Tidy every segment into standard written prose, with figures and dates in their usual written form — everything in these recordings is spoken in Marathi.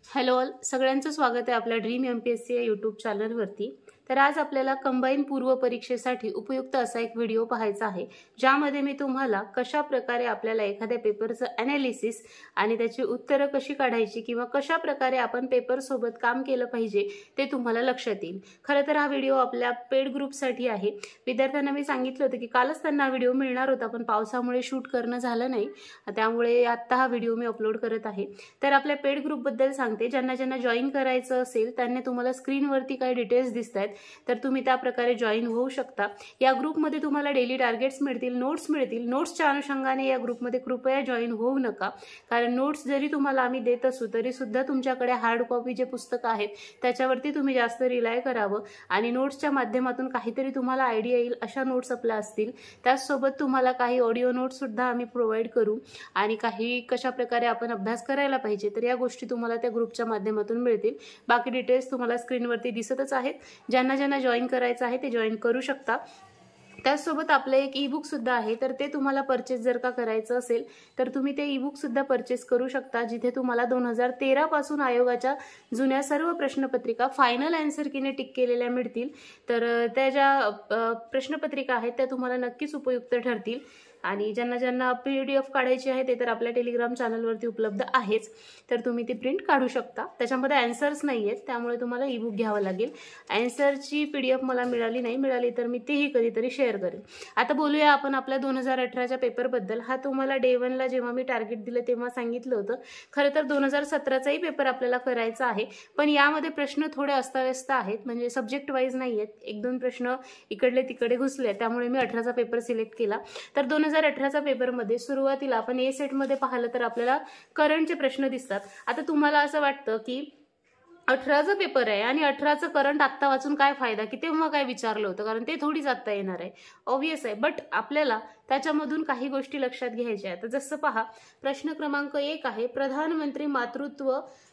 हॅलो ऑल, सगळ्यांचं स्वागत आहे आपल्या ड्रीम MPSC या यूट्यूब चॅनलवरती। तर आज आपल्याला कंबाईन पूर्व परीक्षेसाठी उपयुक्त असा एक व्हिडिओ पाहायचा आहे, ज्यामध्ये मी तुम्हाला कशा प्रकारे आपल्याला एखाद्या पेपरचं ॲनालिसिस आणि त्याची उत्तरं कशी काढायची किंवा कशा प्रकारे आपण पेपर सोबत काम केलं पाहिजे ते तुम्हाला लक्षात येईल। खरं तर हा व्हिडिओ आपल्या पेड ग्रुपसाठी आहे। विद्यार्थ्यांना मी सांगितलं होतं की कालच त्यांना व्हिडिओ मिळणार होता, पण पावसामुळे शूट करणं झालं नाही, त्यामुळे आता हा व्हिडिओ मी अपलोड करत आहे। तर आपल्या पेड ग्रुपबद्दल सांगते, ज्यांना जॉईन करायचं असेल त्यांनी तुम्हाला स्क्रीनवरती काही डिटेल्स दिसतात, तर तुम्ही त्या प्रकारे जॉईन होऊ शकता। या ग्रुपमध्ये तुम्हाला डेली टार्गेट्स मिळतील, नोट्स मिळतील। नोट्सच्या अनुषंगाने या ग्रुपमध्ये कृपया जॉईन होऊ नका, कारण नोट्स जरी तुम्हाला आम्ही देत असू तरी सुद्धा तुमच्याकडे हार्ड कॉपी जे पुस्तकं आहेत त्याच्यावरती तुम्ही जास्त रिलाय करावं आणि नोट्सच्या माध्यमातून काहीतरी तुम्हाला आयडिया येईल अशा नोट्स आपल्या असतील। त्याचसोबत तुम्हाला काही ऑडिओ नोट्स सुद्धा आम्ही प्रोव्हाइड करू आणि काही कशा प्रकारे आपण अभ्यास करायला पाहिजे तर या गोष्टी तुम्हाला त्या ग्रुपच्या माध्यमातून मिळतील। बाकी डिटेल्स तुम्हाला स्क्रीनवरती दिसतच आहेत। ज्यांना जॉईन करायचं आहे ते जॉईन करू शकता। त्याचसोबत आपलं एक ईबुक सुद्धा आहे, तर ते तुम्हाला परचेस जर का करायचं असेल तर तुम्ही ते ईबुक सुद्धा परचेस करू शकता, जिथे तुम्हाला 2013 पासून आयोगाच्या जुन्या सर्व प्रश्नपत्रिका फायनल आन्सर कीने टिक केलेल्या मिळतील। तर त्या ज्या प्रश्नपत्रिका आहेत त्या तुम्हाला नक्कीच उपयुक्त ठरतील आणि ज्यांना PDF काढायची आहे ते तर आपल्या टेलिग्राम चॅनलवरती उपलब्ध आहेच, तर तुम्ही ती प्रिंट काढू शकता। त्याच्यामध्ये आन्सर्स नाही आहेत, त्यामुळे तुम्हाला ईबुक घ्यावं लागेल। आन्सरची PDF मला मिळाली तर मी तेही कधीतरी शेअर करेन। आता बोलूया आपण आपल्या 2018च्या पेपरबद्दल। हा तुम्हाला डे 1ला जेव्हा मी टार्गेट दिलं तेव्हा सांगितलं होतं। खरं तर 2017चाही पेपर आपल्याला करायचा आहे, पण यामध्ये प्रश्न थोडे अस्ताव्यस्त आहेत, म्हणजे सब्जेक्ट वाईज नाही आहेत, एक दोन प्रश्न इकडले तिकडे घुसले, त्यामुळे मी 18चा पेपर सिलेक्ट केला। तर 2018चा पेपरमध्ये सुरुवातीला आपण ए सेटमध्ये पाहिलं तर आपल्याला करंटचे प्रश्न दिसतात। आता तुम्हाला असं वाटतं की 18चा पेपर आहे आणि 18चं करंट आत्ता वाचून काय फायदा, की तेव्हा काय विचारलं होतं, कारण ते थोडीच आत्ता येणार आहे, ऑब्वियस आहे। बट आपल्याला त्याच्यामधून काही गोष्टी लक्षात घ्यायच्या आहेत। जसं पहा, प्रश्न क्रमांक 1 आहे, प्रधानमंत्री मातृत्व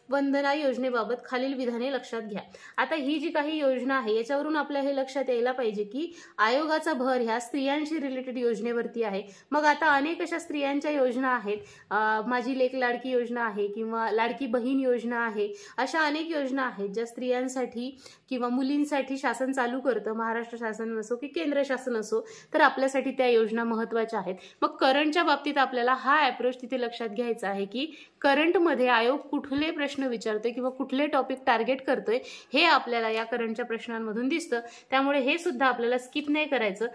वंदना योजनेबाबत खालील विधाने लक्षात घ्या। आता ही जी काही योजना आहे याच्यावरून आपल्याला हे लक्षात यायला पाहिजे की आयोगाचा भर ह्या स्त्रियांशी रिलेटेड योजनेवरती आहे। मग आता अनेक अशा स्त्रियांच्या योजना आहेत, माझी लेक लाडकी योजना आहे किंवा लाडकी बहीण योजना आहे, अशा अनेक योजना आहेत ज्या स्त्रियांसाठी किंवा मुलींसाठी शासन चालू करतं, महाराष्ट्र शासन असो की केंद्र शासन असो, तर आपल्यासाठी त्या योजना महत्त्वाच्या आहेत। मग करंटच्या बाबतीत आपल्याला हा अप्रोच तिथे लक्षात घ्यायचा आहे की करंटमध्ये आयोग कुठले प्रश्न विचारतोय किंवा कुठले टॉपिक टार्गेट करतोय हे आपल्याला या करंटच्या प्रश्नांमधून दिसतं, त्यामुळे हे सुद्धा आपल्याला स्किप नाही करायचं।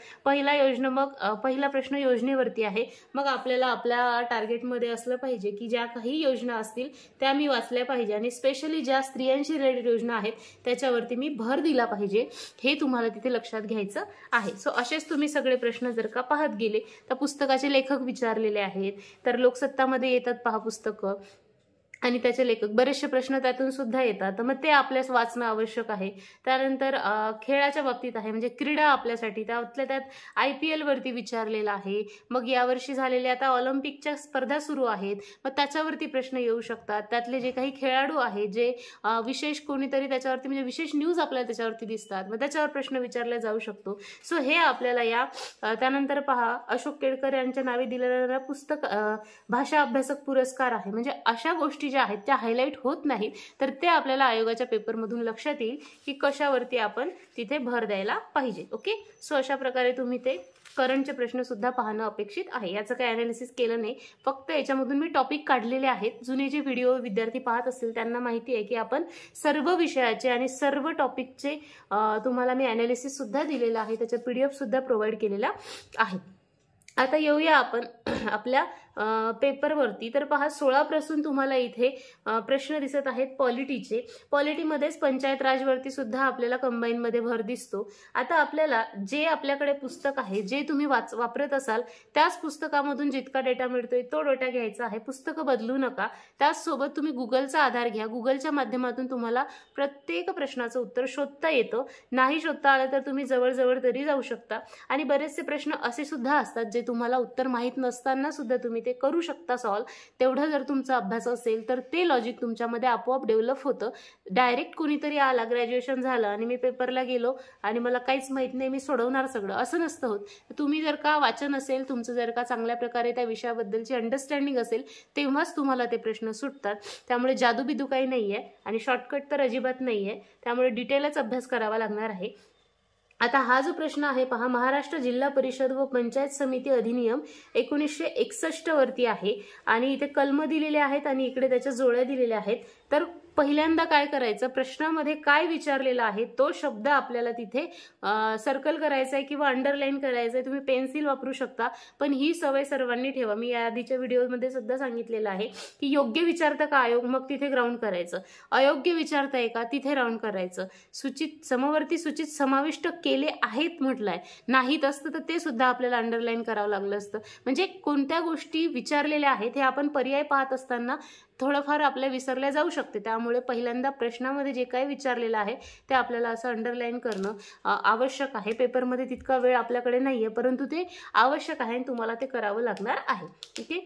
पहिला प्रश्न योजनेवरती आहे, मग आपल्याला आपल्या टार्गेटमध्ये असलं पाहिजे की ज्या काही योजना असतील त्या मी वाचल्या पाहिजे आणि स्पेशली ज्या स्त्रियांशी रिलेटेड योजना आहेत त्याच्यावरती मी भर दिला पाहिजे, हे तुम्हाला तिथे लक्षात घ्यायचं आहे। सो असेच तुम्ही सगळे प्रश्न जर का पाहत गेले तर पुस्तकाचे लेखक विचारलेले आहेत, तर लोकसत्तामध्ये येतात पहा पुस्तकं आणि त्याचे लेखक, बरेचसे प्रश्न त्यातून सुद्धा येतात, तर मग ते आपल्यास वाचणं आवश्यक आहे। त्यानंतर खेळाच्या बाबतीत आहे, म्हणजे क्रीडा आपल्यासाठी त्यातल्या त्यात IPL वरती विचारलेला आहे। मग यावर्षी झालेल्या आता ऑलिम्पिकच्या स्पर्धा सुरू आहेत, मग त्याच्यावरती प्रश्न येऊ शकतात। त्यातले जे काही खेळाडू आहेत जे विशेष कोणीतरी त्याच्यावरती म्हणजे विशेष न्यूज आपल्याला त्याच्यावरती दिसतात, मग त्याच्यावर प्रश्न विचारला जाऊ शकतो। सो हे आपल्याला या त्यानंतर पहा, अशोक केळकर यांच्या नावे दिलेला पुस्तक भाषा अभ्यासक पुरस्कार आहे, म्हणजे अशा गोष्टी ज्या आहेत त्या हायलाइट होत नाहीत, तर ते आपल्याला आयोगाच्या पेपरमधून लक्षात येईल की कशावरती आपण तिथे भर द्यायला पाहिजे। ओके, सो अशा प्रकारे तुम्ही ते करंटचे प्रश्न सुद्धा पाहणं अपेक्षित आहे। याचं काही अनालिसिस केलं नाही, फक्त याच्यामधून मी टॉपिक काढलेले आहेत। जुने जे व्हिडिओ विद्यार्थी पाहत असतील त्यांना माहिती आहे की आपण सर्व विषयाचे आणि सर्व टॉपिकचे तुम्हाला मी अनालिसिस सुद्धा दिलेला आहे, त्याचा PDF सुद्धा प्रोव्हाइड केलेला आहे। आता येऊया आपण आपल्या पेपरवरती। तर पहा, 16 पासून तुम्हाला इथे प्रश्न दिसत आहेत पॉलिटीचे। पॉलिटीमध्येच पंचायत राजवरती सुद्धा आपल्याला कंबाईनमध्ये भर दिसतो। आता आपल्याला जे आपल्याकडे पुस्तक आहे, जे तुम्ही वापरत असाल त्याच पुस्तकामधून जितका डेटा मिळतोय तो डेटा घ्यायचा आहे, पुस्तकं बदलू नका। त्याचसोबत तुम्ही गुगलचा आधार घ्या, गुगलच्या माध्यमातून तुम्हाला प्रत्येक प्रश्नाचं उत्तर शोधता येतं। नाही शोधता आलं तर तुम्ही जवळ तरी जाऊ शकता। आणि बरेचसे प्रश्न असे सुद्धा असतात जे तुम्हाला उत्तर माहीत नसताना सुद्धा तुम्ही तुम्ही ते करू शकता सॉल्व. तेवढं जर तुमचा अभ्यास असेल तर ते लॉजिक तुमच्यामध्ये आपोआप डेव्हलप होतं. डायरेक्ट कोणीतरी आला, ग्रॅज्युएशन झालं आणि मी पेपरला गेलो आणि मला काहीच माहित नाही, मी सोडवणार सगळं, असं नसतं होत. तुम्ही जर का वाचन असेल तुमचं, जर का चांगल्या प्रकारे त्या विषयाबद्दलची अंडरस्टँडिंग असेल, तेव्हाच तुम्हाला ते प्रश्न सुटतात. त्यामुळे जादूबिदू काही नाहीये आणि शॉर्टकट तर अजिबात नाहीये. त्यामुळे डिटेलच अभ्यास करावा लागणार आहे. आता हा जो प्रश्न आहे पहा, महाराष्ट्र जिल्हा परिषद व पंचायत समिती अधिनियम 1961 वरती आहे आणि इथे कलम दिलेले आहेत आणि इकडे त्याच्या जोड्या दिलेल्या आहेत. तर पहिल्यांदा काय करायचं, प्रश्नामध्ये काय विचारलेलं आहे तो शब्द आपल्याला तिथे सर्कल करायचा आहे किंवा अंडरलाईन करायचा आहे. तुम्ही पेन्सिल वापरू शकता, पण ही सवय सर्वांनी ठेवा. मी या आधीच्या व्हिडिओमध्ये सुद्धा सांगितलेलं आहे की योग्य विचारतं का आयोग, मग तिथे ग्राउंड करायचं. अयोग्य विचारताय का, तिथे राऊंड करायचं. सूचित समवर्ती सूचित समाविष्ट केले आहेत म्हटलंय, नाहीत असतं तर ते सुद्धा आपल्याला अंडरलाईन करावं लागलं असतं. म्हणजे कोणत्या गोष्टी विचारलेल्या आहेत हे आपण पर्याय पाहत असताना थोडंफार आपल्या विसरल्या जाऊ शकते. त्यामुळे पहिल्यांदा प्रश्नामध्ये जे काही विचारलेलं आहे ते आपल्याला असं अंडरलाईन करणं आवश्यक आहे. पेपरमध्ये तितका वेळ आपल्याकडे नाहीये, परंतु ते आवश्यक आहे आणि तुम्हाला ते करावं लागणार आहे. ठीक आहे.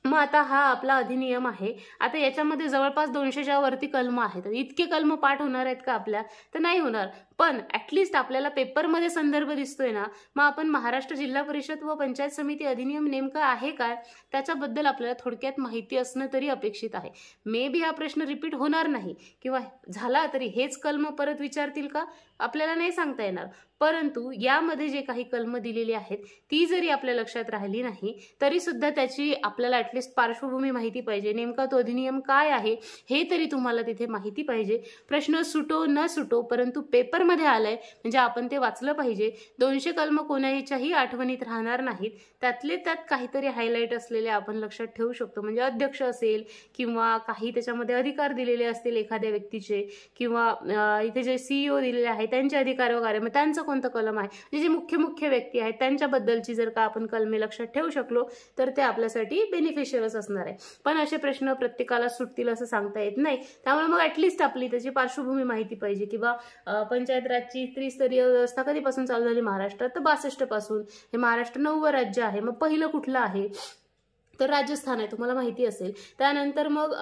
मग आता हा आपला अधिनियम आहे. आता याच्यामध्ये जवळपास 200च्या वरती कलम आहेत. इतके कलम पाठ होणार आहेत का आपल्या, तर नाही होणार. पण ऍटलिस्ट आपल्याला पेपरमध्ये संदर्भ दिसतोय ना, मग आपण महाराष्ट्र जिल्हा परिषद व पंचायत समिती अधिनियम नेमका आहे काय त्याच्याबद्दल आपल्याला थोडक्यात माहिती असणं तरी अपेक्षित आहे. मे बी हा प्रश्न रिपीट होणार नाही किंवा झाला तरी हेच कलम परत विचारतील का आपल्याला नाही सांगता येणार. परंतु यामध्ये जे काही कलम दिलेली आहेत ती जरी आपल्या लक्षात राहिली नाही तरी सुद्धा त्याची आपल्याला ऍटलिस्ट पार्श्वभूमी माहिती पाहिजे. नेमका तो अधिनियम काय आहे हे तरी तुम्हाला तिथे माहिती पाहिजे. प्रश्न सुटो न सुटो परंतु पेपरमध्ये आलाय म्हणजे आपण ते वाचलं पाहिजे. 200 कलम कोणाच्याही आठवणीत राहणार नाहीत. त्यातले त्यात काहीतरी हायलाइट असलेले आपण लक्षात ठेवू शकतो. म्हणजे अध्यक्ष असेल किंवा काही त्याच्यामध्ये अधिकार दिलेले असतील एखाद्या व्यक्तीचे किंवा इथे जे CEO दिलेले आहेत त्यांचे अधिकार वगैरे, मग त्यांचं कोणतं कलम आहे, म्हणजे जे मुख्य व्यक्ती आहेत त्यांच्याबद्दलची जर का आपण कलमे लक्षात ठेवू शकलो तर ते आपल्यासाठी बेनिफिशियलच असणार आहे. पण असे प्रश्न प्रत्येकाला सुटतील असं सांगता येत नाही. त्यामुळे मग ऍटलिस्ट आपली त्याची पार्श्वभूमी माहिती पाहिजे. किंवा पंचायत राजची त्रिस्तरीय व्यवस्था कधीपासून चालू झाली महाराष्ट्रात, तर 62 पासून. हे महाराष्ट्र 9वं राज्य आहे. मग पहिलं कुठलं आहे तर राजस्थान आहे, तुम्हाला माहिती असेल. त्यानंतर मग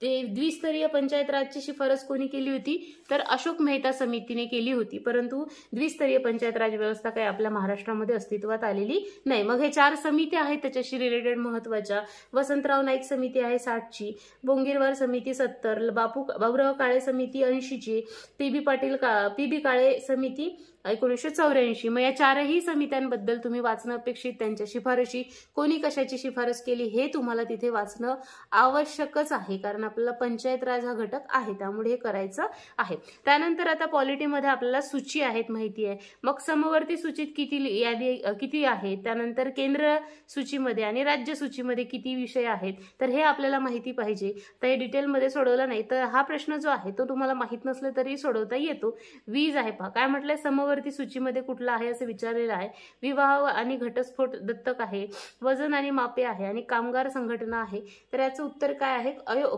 ते द्विस्तरीय पंचायत राजची शिफारस कोणी केली होती तर अशोक मेहता समितीने केली होती. परंतु द्विस्तरीय पंचायत राज व्यवस्था काही आपल्या महाराष्ट्रामध्ये अस्तित्वात आलेली नाही. मग हे 4 समिती आहेत त्याच्याशी रिलेटेड महत्वाच्या. वसंतराव नाईक समिती आहे 60ची, बोंगीरवार समिती 70, बाबुराव काळे समिती 80ची, पीबी काळे समिती 1984. मग या 4ही समित्यांबद्दल तुम्ही वाचणं अपेक्षित. त्यांच्या शिफारशी, कोणी कशाची शिफारस केली हे तुम्हाला तिथे वाचणं आवश्यकच आहे. कारण आपल्याला पंचायत राज हा घटक आहे त्यामुळे हे करायचं आहे. त्यानंतर आता पॉलिटीमध्ये आपल्याला सूची आहेत माहिती आहे. मग समवर्ती सूचीत किती आहेत, त्यानंतर केंद्र सूचीमध्ये आणि राज्य सूचीमध्ये किती विषय आहेत तर हे आपल्याला माहिती पाहिजे. तर हे डिटेलमध्ये सोडवलं नाही तर हा प्रश्न जो आहे तो तुम्हाला माहित नसलं तरी सोडवता येतो. वीज आहे पहा, काय म्हटलंय, समवर्ती सूचीमध्ये कुठला आहे असं विचारलेलं आहे. विवाह आणि घटस्फोट दत्तक आहे, वजन आणि मापे आहे आणि कामगार संघटना आहे. तर याचं उत्तर काय आहे,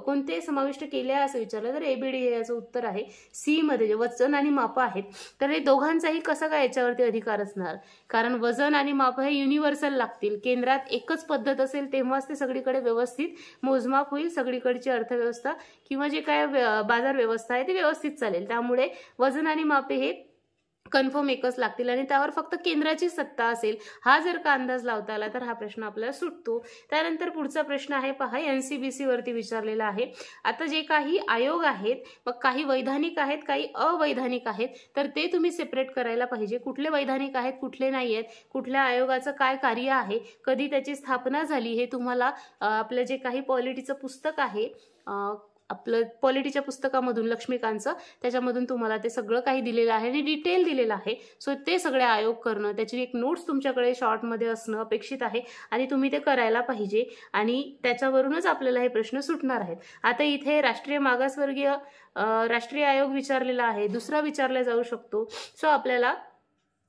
कोणते समाविष्ट केले आहे असं विचारलं तर ABD हे याचं उत्तर आहे. C मध्ये जे वजन आणि माप आहेत तर हे दोघांचाही कसा काय याच्यावरती अधिकार असणार, कारण वजन आणि माप हे युनिव्हर्सल लागतील. केंद्रात एकच पद्धत असेल तेव्हाच ते सगळीकडे व्यवस्थित मोजमाप होईल, सगळीकडची अर्थव्यवस्था किंवा जे काय बाजार व्यवस्था आहे ती व्यवस्थित चालेल. त्यामुळे वजन आणि मापे हे कन्फर्म एकच लागतील आणि त्यावर फक्त केंद्राची सत्ता असेल. हा जर का अंदाज लावता आला तर हा प्रश्न आपल्याला सुटतो. त्यानंतर पुढचा प्रश्न आहे पहा, NCBC वरती विचारलेला आहे. आता जे काही आयोग आहेत मग काही वैधानिक आहेत काही अवैधानिक आहेत तर ते तुम्ही सेपरेट करायला पाहिजे. कुठले वैधानिक आहेत कुठले नाही आहेत, कुठल्या आयोगाचं काय कार्य आहे, कधी त्याची स्थापना झाली, हे तुम्हाला आपलं जे काही पॉलिटीचं पुस्तक आहे आपलं पॉलिटीच्या पुस्तकामधून लक्ष्मीकांतचं त्याच्यामधून तुम्हाला ते सगळं काही दिलेलं आहे आणि डिटेल दिलेलं आहे. सो ते सगळे आयोग करणं, त्याची एक नोट्स तुमच्याकडे शॉर्टमध्ये असणं अपेक्षित आहे आणि तुम्ही ते करायला पाहिजे आणि त्याच्यावरूनच आपल्याला हे प्रश्न सुटणार आहेत. आता इथे राष्ट्रीय मागासवर्गीय राष्ट्रीय आयोग विचारलेला आहे, दुसरा विचारला जाऊ शकतो. सो आपल्याला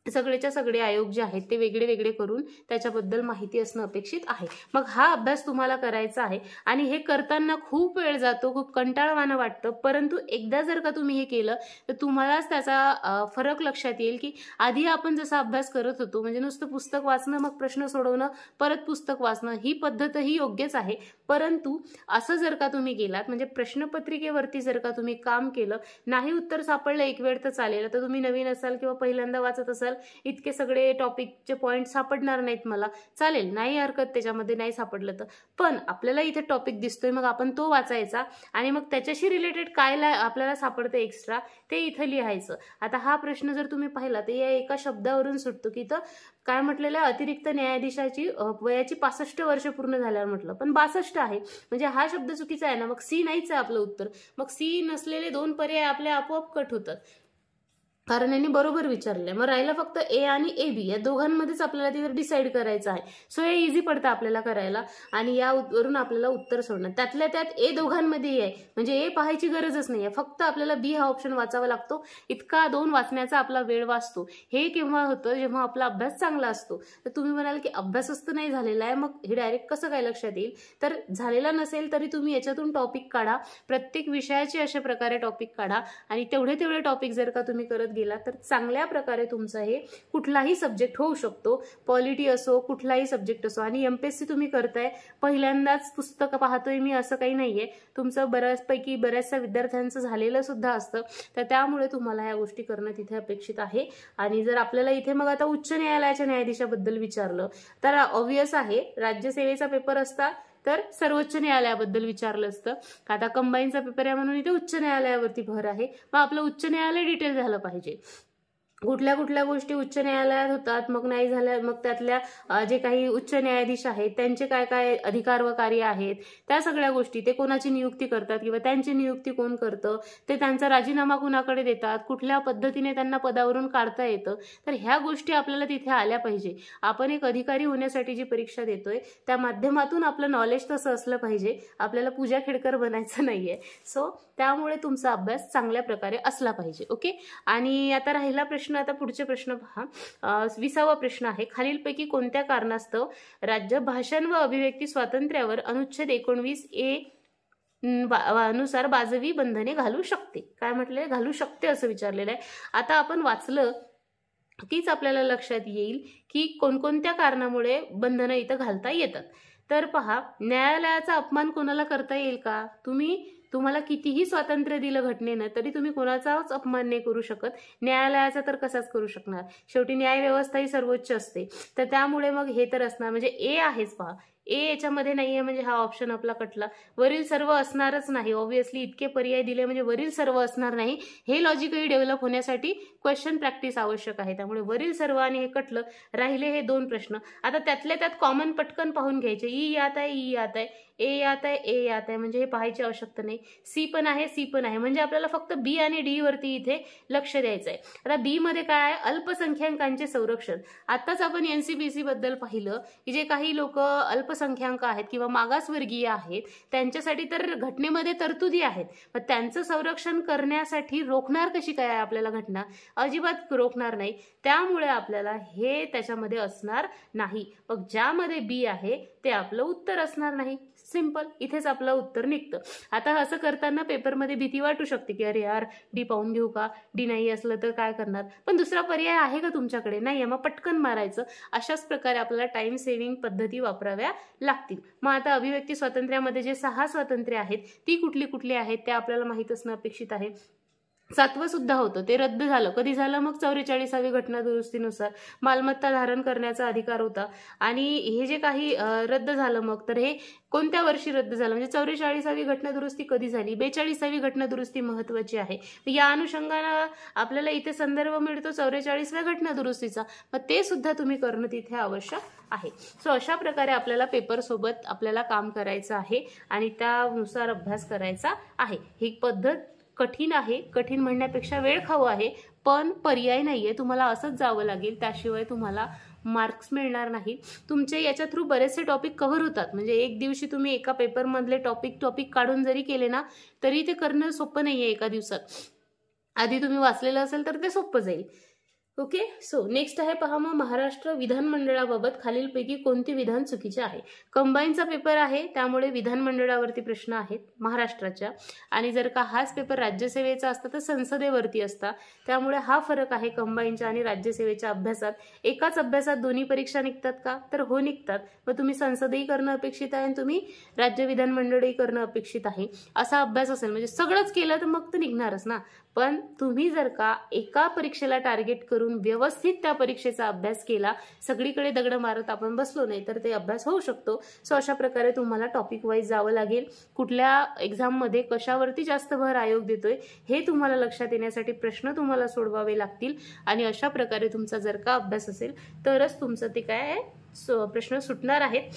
सगळेच्या सगळे आयोग जे आहेत ते वेगळे वेगळे करून त्याच्याबद्दल माहिती असणं अपेक्षित आहे. मग हा अभ्यास तुम्हाला करायचा आहे आणि हे करताना खूप वेळ जातो, खूप कंटाळवाणं वाटतं, परंतु एकदा जर का तुम्ही हे केलं तर तुम्हालाच त्याचा फरक लक्षात येईल की आधी आपण जसा अभ्यास करत होतो म्हणजे नुसतं पुस्तक वाचणं मग प्रश्न सोडवणं परत पुस्तक वाचणं ही पद्धतही योग्यच आहे, परंतु असं जर का तुम्ही गेलात म्हणजे प्रश्नपत्रिकेवरती जर का तुम्ही काम केलं, नाही उत्तर सापडलं एक वेळ तर चालेल, तर तुम्ही नवीन असाल किंवा पहिल्यांदा वाचत असाल इतके सगळे टॉपिकचे पॉइंट सापडणार नाहीत मला, चालेल, नाही हरकत त्याच्यामध्ये नाही सापडलं तर, पण आपल्याला इथे टॉपिक दिसतोय मग आपण तो वाचायचा आणि मग त्याच्याशी रिलेटेड काय आपल्याला सापडतं एक्स्ट्रा ते इथं लिहायचं. आता हा प्रश्न जर तुम्ही पाहिला तर या एका शब्दावरून सुटतो की तर काय म्हटलेलं आहे, अतिरिक्त न्यायाधीशाची वयाची 65 वर्ष पूर्ण झाल्यावर म्हटलं, पण 62 आहे म्हणजे हा शब्द चुकीचा आहे ना, मग सी नाहीच आहे आपलं उत्तर, मग सी नसलेले 2 पर्याय आपले आपोआप कट होतात कारण यांनी बरोबर विचारलंय. मग राहिलं फक्त ए आणि ए बी या दोघांमध्येच आपल्याला तिथे डिसाईड करायचं आहे. सो हे इझी पडतं आपल्याला करायला आणि यावरून आपल्याला उत्तर सोडणं. त्यातल्या त्यात ए दोघांमध्येही आहे म्हणजे ए पाहायची गरजच नाही आहे, फक्त आपल्याला बी हा ऑप्शन वाचावा लागतो. इतका 2 वाचण्याचा आपला वेळ वाचतो. हे केव्हा होतं, जेव्हा आपला अभ्यास चांगला असतो. तर तुम्ही म्हणाल की अभ्यासच तर नाही झालेला आहे, मग हे डायरेक्ट कसं काय लक्षात येईल, तर झालेला नसेल तरी तुम्ही याच्यातून टॉपिक काढा, प्रत्येक विषयाचे अशा प्रकारे टॉपिक काढा आणि तेवढे टॉपिक जर का तुम्ही करत गेला तर चांगल्या प्रकारे तुमचा हे कुठलाही सब्जेक्ट होऊ शकतो, पॉलिटी असो कुठलाही सब्जेक्ट असो. आणि एमपीएससी तुम्ही करताय पहिल्यांदाच पुस्तक पाहतोय मी असं काही नाहीये, तुमचं बऱ्याचशा विद्यार्थ्यांचं झालेलं सुद्धा असतं, तर त्यामुळे तुम्हाला ह्या गोष्टी करणं तिथे अपेक्षित आहे. आणि जर आपल्याला इथे मग आता उच्च न्यायालयाच्या न्यायाधीशाबद्दल विचारलं तर ऑब्व्हियस आहे, राज्यसेवेचा पेपर असता तर सर्वोच्च न्यायालयाबद्दल विचारलं असतं. आता कंबाईनचा पेपर आहे म्हणून इथे उच्च न्यायालयावरती भर आहे, मग आपलं उच्च न्यायालय डिटेल झालं पाहिजे. कुठल्या गोष्टी उच्च न्यायालयात होतात, मग नाही झाल्या मग त्यातल्या जे काही उच्च न्यायाधीश आहेत त्यांचे काय काय अधिकार व कार्य आहेत, त्या सगळ्या गोष्टी, ते कोणाची नियुक्ती करतात किंवा त्यांची नियुक्ती कोण करतं, ते त्यांचा राजीनामा कुणाकडे देतात, कुठल्या पद्धतीने त्यांना पदावरून काढता येतं, तर ह्या गोष्टी आपल्याला तिथे आल्या पाहिजे. आपण एक अधिकारी होण्यासाठी जी परीक्षा देतोय त्या माध्यमातून आपलं नॉलेज तसं असलं पाहिजे, आपल्याला पूजा खेडकर बनायचं नाहीये. सो त्यामुळे तुमचा अभ्यास चांगल्या प्रकारे असला पाहिजे. ओके. आणि आता राहिला प्रश्न, आता पुढचे प्रश्न पहा. 20वा प्रश्न आहे, खालीलपैकी कोणत्या कारणास्तव राज्य भाषण व अभिव्यक्ती स्वातंत्र्यावर अनुच्छेद 19A नुसार बाजवी बंधने घालू शकते. काय म्हटले, घालू शकते असं विचारलेलं आहे. आता आपण वाचलं कीच आपल्याला लक्षात येईल की कोणकोणत्या कारणामुळे बंधनं इथं घालता येतात. तर पहा, न्यायालयाचा अपमान कोणाला करता येईल का, तुम्हाला कितीही स्वातंत्र्य दिलं घटनेनं तरी तुम्ही कोणाचाच अपमान नाही करू शकत, न्यायालयाचा तर कसाच करू शकणार, शेवटी न्यायव्यवस्था ही सर्वोच्च असते. तर त्यामुळे मग हे तर असणार, म्हणजे ए आहेच. पहा, ए याच्यामध्ये नाहीये म्हणजे हा ऑप्शन आपला कटला. वरील सर्व असणारच नाही, ऑब्व्हियसली इतके पर्याय दिले म्हणजे वरील सर्व असणार नाही. हे लॉजिकही डेव्हलप होण्यासाठी क्वेश्चन प्रॅक्टिस आवश्यक आहे, त्यामुळे वरील सर्व आणि हे कटलं. राहिले हे 2 प्रश्न. आता त्यातल्या त्यात कॉमन पटकन पाहून घ्यायचे. ई यात आहे, ई यात आहे, ए यात आहे, ए यात आहे, म्हणजे हे पाहायची आवश्यकता नाही. सी पण आहे, सी पण आहे, म्हणजे आपल्याला फक्त बी आणि डी वरती इथे लक्ष द्यायचं आहे. आता बी मध्ये काय आहे, अल्पसंख्याकांचे संरक्षण. आताच आपण एनसीबीसी बद्दल पाहिलं की जे काही लोक अल्पसंख्याक आहेत किंवा मागासवर्गीय आहेत त्यांच्यासाठी तर घटनेमध्ये तरतुदी आहेत, मग त्यांचं संरक्षण करण्यासाठी रोखणार कशी काय आपल्याला घटना, अजिबात रोखणार नाही. त्यामुळे आपल्याला हे त्याच्यामध्ये असणार नाही. मग ज्यामध्ये बी आहे ते आपलं उत्तर असणार नाही. सिंपल, इथेच आपलं उत्तर निघतं. आता असं करताना पेपरमध्ये भीती वाटू शकते की अरे यार डी पाहून घेऊ का, डी नाही असलं तर काय करणार, पण दुसरा पर्याय आहे का तुमच्याकडे, नाही, मग पटकन मारायचं. अशाच प्रकारे आपल्याला टाइम सेव्हिंग पद्धती वापराव्या लागतील. मग आता अभिव्यक्ती स्वातंत्र्यामध्ये जे 6 स्वातंत्र्य आहेत ती कुठली कुठली आहेत ते आपल्याला माहित असणं अपेक्षित आहे. 7वं सुद्धा होतं, ते रद्द झालं. कधी झालं, मग 44वी घटना दुरुस्तीनुसार मालमत्ता धारण करण्याचा अधिकार होता. आणि हे जे काही रद्द झालं मग, तर हे कोणत्या वर्षी रद्द झालं, म्हणजे 44वी घटना दुरुस्ती कधी झाली, 42वी घटना दुरुस्ती महत्वाची आहे. या अनुषंगाने आपल्याला इथे संदर्भ मिळतो 44व्या घटना दुरुस्तीचा, मग ते सुद्धा तुम्ही करणं तिथे आवश्यक आहे. सो अशा प्रकारे आपल्याला पेपर सोबत आपल्याला काम करायचं आहे आणि त्यानुसार अभ्यास करायचा आहे. ही पद्धत कठीण आहे, कठीण म्हणण्यापेक्षा वेळ खाऊ आहे, पण पर्याय नाहीये, तुम्हाला असंच जावं लागेल, त्याशिवाय तुम्हाला मार्क्स मिळणार नाही. तुमचे याच्या थ्रू बरेचसे टॉपिक कव्हर होतात, म्हणजे एक दिवशी तुम्ही एका पेपरमधले टॉपिक काढून जरी केले ना तरी ते करणं सोपं नाहीये एका दिवसात. आधी तुम्ही वाचलेलं असेल तर ते सोपं जाईल. ओके. सो नेक्स्ट आहे पहा मग महाराष्ट्र विधानमंडळाबाबत खालीलपैकी कोणती विधान चुकीचे आहे. कंबाईनचा पेपर आहे त्यामुळे विधानमंडळावरती प्रश्न आहेत महाराष्ट्राच्या, आणि जर का हाच पेपर राज्यसेवेचा असता तर संसदेवरती असता. त्यामुळे हा फरक आहे कंबाईनच्या आणि राज्यसेवेच्या अभ्यासात. एकाच अभ्यासात दोन्ही परीक्षा निघतात का, तर हो निघतात. मग तुम्ही संसदही करणं अपेक्षित आहे आणि तुम्ही राज्य विधानमंडळही करणं अपेक्षित आहे. असा अभ्यास असेल म्हणजे सगळंच केलं तर मग तर निघणारच ना. पण तुम्ही जर का एका परीक्षेला टार्गेट करून व्यवस्थित त्या परीक्षेचा अभ्यास केला, सगळीकडे दगड मारत आपण बसलो नाही तर ते अभ्यास होऊ शकतो. सो अशा प्रकारे तुम्हाला टॉपिक वाईज जावं लागेल. कुठल्या एक्झाममध्ये कशावरती जास्त भर आयोग देतोय हे तुम्हाला लक्षात येण्यासाठी प्रश्न तुम्हाला सोडवावे लागतील, आणि अशा प्रकारे तुमचा जर का अभ्यास असेल तरच तुमचं ते काय आहे प्रश्न सुटणार आहेत.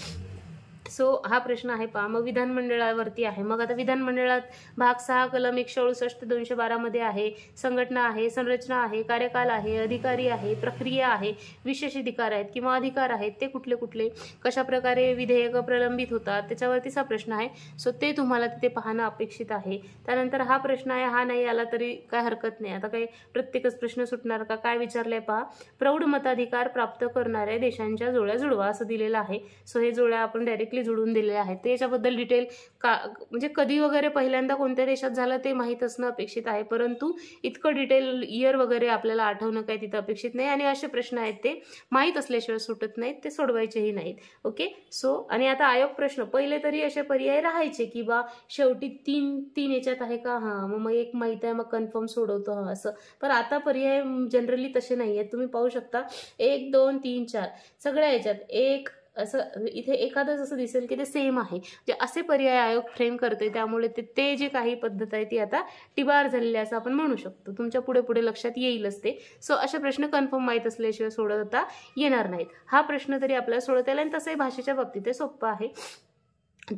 सो हा प्रश्न आहे पहा मग विधानमंडळावरती आहे. मग आता विधानमंडळात भाग 6 कलम 168 ते 212 मध्ये आहे. संघटना आहे, संरचना आहे, कार्यकाल आहे, अधिकारी आहे, प्रक्रिया आहे, विशेष अधिकार आहेत किंवा अधिकार आहेत ते कुठले कुठले, कशा प्रकारे विधेयक प्रलंबित होतात त्याच्यावरतीचा प्रश्न आहे. सो ते तुम्हाला तिथे पाहणं अपेक्षित आहे. त्यानंतर हा प्रश्न आहे, हा नाही आला तरी काय हरकत नाही. आता काही प्रत्येकच प्रश्न सुटणार का, काय विचारलंय पहा. प्रौढ मताधिकार प्राप्त करणाऱ्या देशांच्या जोड्या जुळवा असं दिलेलं आहे. सो हे जोड्या आपण डायरेक्टली जुळून दिलेले आहेत. त्याच्याबद्दल डिटेल का म्हणजे कधी वगैरे पहिल्यांदा कोणत्या देशात झालं ते माहीत असणं अपेक्षित आहे, परंतु इतकं डिटेल इयर वगैरे आपल्याला आठवणं काही तिथं अपेक्षित नाही. आणि असे प्रश्न आहेत ते माहीत असल्याशिवाय सुटत नाहीत, ते सोडवायचेही नाहीत. ओके. सो आणि आता आयोग प्रश्न पहिले तरी असे पर्याय राहायचे की बा शेवटी तीन याच्यात आहे का, हां मग एक माहीत आहे मग कन्फर्म सोडवतो हा असं. पण आता पर्याय जनरली तसे नाही आहेत. तुम्ही पाहू शकता 1 2 3 4 सगळ्या याच्यात एक असं इथे एखादंच असं दिसेल की ते सेम आहे. जे असे पर्याय आयोग फ्रेम करते त्यामुळे ते जे काही पद्धत आहे ती आता टिबार झालेली असं आपण म्हणू शकतो. तुमच्या पुढे पुढे लक्षात येईलच ते. सो असे प्रश्न कन्फर्म माहीत असल्याशिवाय सोडवता येणार नाहीत. हा प्रश्न तरी आपल्याला सोडवता येईल, आणि तसंही भाषेच्या बाबतीत ते सोपं आहे.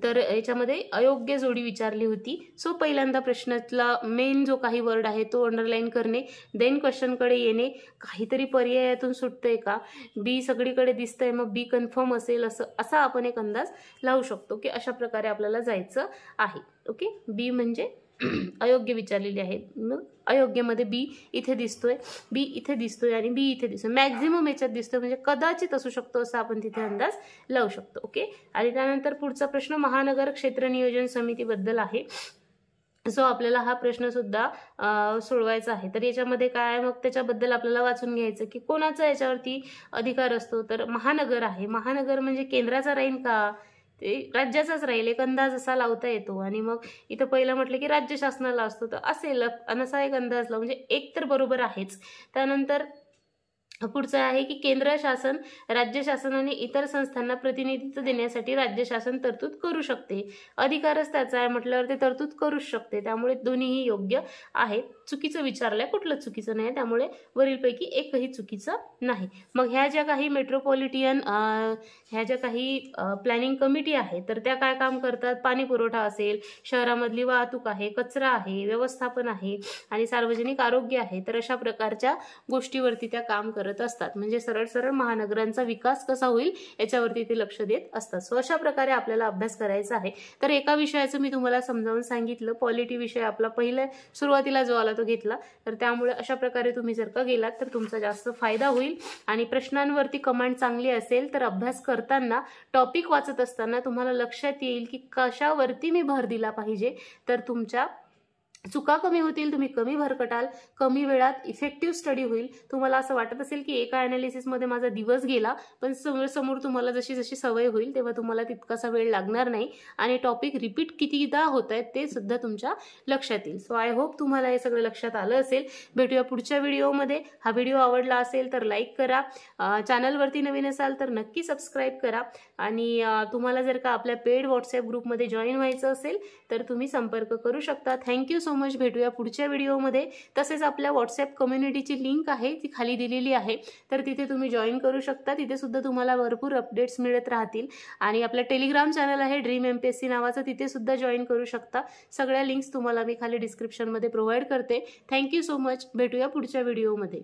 तर याच्यामध्ये अयोग्य जोडी विचारली होती. सो पहिल्यांदा प्रश्नातला मेन जो काही वर्ड आहे तो अंडरलाईन करणे, देन क्वेश्चनकडे येणे, काहीतरी पर्यायातून सुटतंय का, बी सगळीकडे दिसतंय मग बी कन्फर्म असेल असा आपण एक अंदाज लावू शकतो की अशा प्रकारे आपल्याला जायचं आहे. ओके. बी म्हणजे अयोग्य विचारलेली आहे. मग अयोग्यमध्ये बी इथे दिसतोय, बी इथे दिसतोय आणि बी इथे दिसतोय, मॅक्झिमम याच्यात दिसतोय म्हणजे कदाचित असू शकतो असा आपण तिथे अंदाज लावू शकतो. ओके. आणि त्यानंतर पुढचा प्रश्न महानगर क्षेत्र नियोजन समितीबद्दल आहे. सो आपल्याला हा प्रश्न सुद्धा सोडवायचा आहे. तर याच्यामध्ये काय मग त्याच्याबद्दल आपल्याला वाचून घ्यायचं की कोणाचा याच्यावरती अधिकार असतो, तर महानगर आहे. महानगर म्हणजे केंद्राचा राहील का, ते राज्याचाच राहील, एक अंदाज असा लावता येतो. आणि मग इथं पहिलं म्हटलं की राज्य शासनाला असतो तर असेल असा एक अंदाज लाव, म्हणजे एक तर बरोबर आहेच. त्यानंतर पुढचं आहे की केंद्र शासन राज्य शासन आणि इतर संस्थांना प्रतिनिधित्व देण्यासाठी राज्य शासन तरतूद करू शकते. अधिकारच त्याचा आहे म्हटल्यावर ते तरतूद करूच शकते. त्यामुळे दोन्हीही योग्य आहेत. चुकीचं विचारलंय, कुठलं चुकीचं नाही, त्यामुळे वरीलपैकी एकही चुकीचं नाही. मग ह्या ज्या काही मेट्रोपॉलिटियन ह्या ज्या काही प्लॅनिंग कमिटी आहे तर त्या काय काम करतात, पाणी पुरवठा असेल, शहरामधली वाहतूक आहे, कचरा आहे, व्यवस्थापन आहे आणि सार्वजनिक आरोग्य आहे. तर अशा प्रकारच्या गोष्टीवरती त्या काम करत असतात. म्हणजे सरळ सरळ महानगरांचा विकास कसा होईल याच्यावरती ते लक्ष देत असतात. सो अशा प्रकारे आपल्याला अभ्यास करायचा आहे. तर एका विषयाचं मी तुम्हाला समजावून सांगितलं. पॉलिटी विषय आपला पहिल्या सुरुवातीला जो आला तो घेतला. तर त्यामुळे अशा प्रकारे तुम्ही जर का गेलात तर तुमचा जास्त फायदा होईल. आणि प्रश्नांवरती कमांड चांगली असेल तर अभ्यास करताना टॉपिक वाचत असताना तुम्हाला लक्षात येईल की कशावरती मी भर दिला पाहिजे. तर तुमच्या चुका कमी होतील, तुम्ही कमी भरकटाल, कमी वेळात इफेक्टिव्ह स्टडी होईल. तुम्हाला असं वाटत असेल की एका ॲनालिसिसमध्ये माझा दिवस गेला, पण समोर तुम्हाला जशी जशी सवय होईल तेव्हा तुम्हाला तितकासा वेळ लागणार नाही आणि टॉपिक रिपीट कितीदा होत आहेत ते सुद्धा तुमच्या लक्षात येईल. सो आय होप तुम्हाला हे सगळं लक्षात आलं असेल. भेटूया पुढच्या व्हिडिओमध्ये. हा व्हिडिओ आवडला असेल तर लाईक करा, चॅनलवरती नवीन असाल तर नक्की सबस्क्राईब करा आणि तुम्हाला जर का आपल्या पेड व्हॉट्सॲप ग्रुपमध्ये जॉईन व्हायचं असेल तर तुम्ही संपर्क करू शकता. Thank you so much. भेटूया पुढच्या व्हिडिओमध्ये. तसेच आपल्या व्हॉट्सॲप कम्युनिटीची लिंक आहे ती खाली दिलेली आहे, तर तिथे तुम्ही जॉईन करू शकता. तिथे सुद्धा तुम्हाला भरपूर अपडेट्स मिळत राहतील. आणि आपलं टेलिग्राम चॅनल आहे ड्रीम MPSC नावाचं, तिथे सुद्धा जॉईन करू शकता. सगळ्या लिंक्स तुम्हाला मी खाली डिस्क्रिप्शनमध्ये प्रोव्हाइड करते. Thank you so much. भेटूया पुढच्या व्हिडिओमध्ये.